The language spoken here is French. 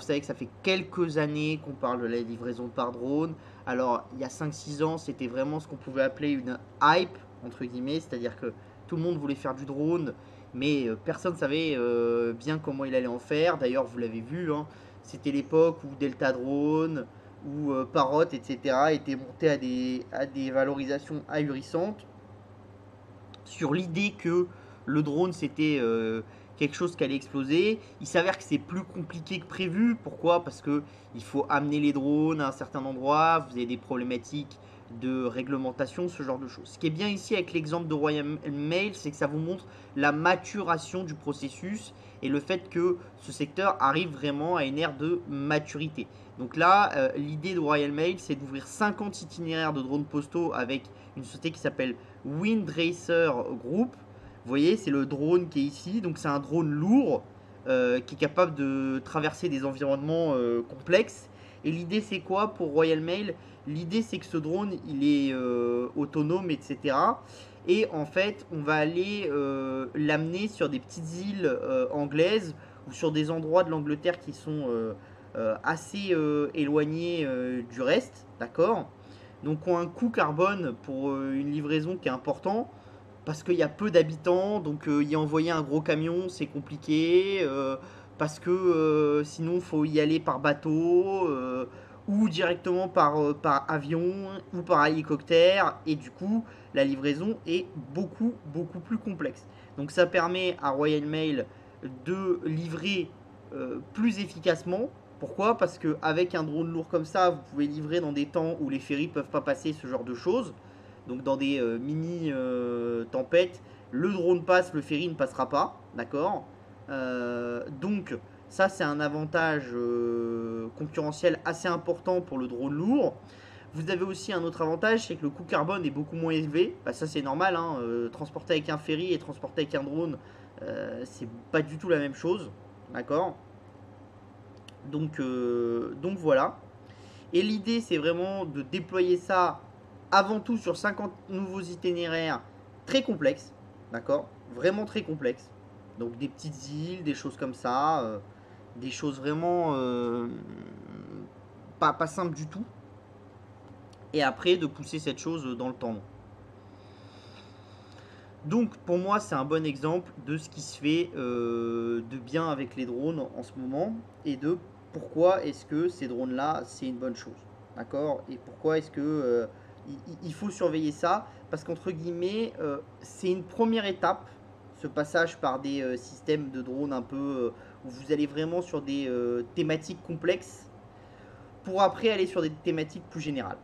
vous savez que ça fait quelques années qu'on parle de la livraison par drone. Alors il y a 5-6 ans, c'était vraiment ce qu'on pouvait appeler une hype, entre guillemets, c'est-à-dire que tout le monde voulait faire du drone, mais personne ne savait bien comment il allait en faire. D'ailleurs, vous l'avez vu, hein, c'était l'époque où Delta Drone, où Parrot, etc. étaient montés à des valorisations ahurissantes sur l'idée que le drone c'était quelque chose qui allait exploser. Il s'avère que c'est plus compliqué que prévu. Pourquoi? Parce que il faut amener les drones à un certain endroit. Vous avez des problématiques de réglementation, ce genre de choses. Ce qui est bien ici avec l'exemple de Royal Mail, c'est que ça vous montre la maturation du processus et le fait que ce secteur arrive vraiment à une ère de maturité. Donc là, l'idée de Royal Mail, c'est d'ouvrir 50 itinéraires de drones postaux avec une société qui s'appelle Windracer Group. Vous voyez, c'est le drone qui est ici. Donc c'est un drone lourd qui est capable de traverser des environnements complexes. Et l'idée c'est quoi pour Royal Mail? L'idée c'est que ce drone il est autonome, etc. Et en fait, on va aller l'amener sur des petites îles anglaises ou sur des endroits de l'Angleterre qui sont assez éloignés du reste, d'accord? Donc ont un coût carbone pour une livraison qui est important parce qu'il y a peu d'habitants, donc y envoyer un gros camion c'est compliqué, parce que sinon il faut y aller par bateau ou directement par avion ou par hélicoptère et du coup la livraison est beaucoup plus complexe. Donc ça permet à Royal Mail de livrer plus efficacement. Pourquoi? Parce qu'avec un drone lourd comme ça, vous pouvez livrer dans des temps où les ferries ne peuvent pas passer, ce genre de choses. Donc dans des mini tempêtes, le drone passe, le ferry ne passera pas, d'accord. Donc ça c'est un avantage concurrentiel assez important pour le drone lourd. Vous avez aussi un autre avantage, c'est que le coût carbone est beaucoup moins élevé. Bah, ça c'est normal, hein, transporter avec un ferry et transporter avec un drone, c'est pas du tout la même chose, d'accord. Donc voilà. Et l'idée, c'est vraiment de déployer ça avant tout sur 50 nouveaux itinéraires très complexes, d'accord? Vraiment très complexes. Donc des petites îles, des choses comme ça, des choses vraiment pas simples du tout. Et après, de pousser cette chose dans le temps long. Donc pour moi, c'est un bon exemple de ce qui se fait de bien avec les drones en ce moment et de pourquoi est-ce que ces drones-là, c'est une bonne chose. D'accord? Et pourquoi est-ce que il faut surveiller ça? Parce qu'entre guillemets, c'est une première étape, ce passage par des systèmes de drones un peu où vous allez vraiment sur des thématiques complexes pour après aller sur des thématiques plus générales.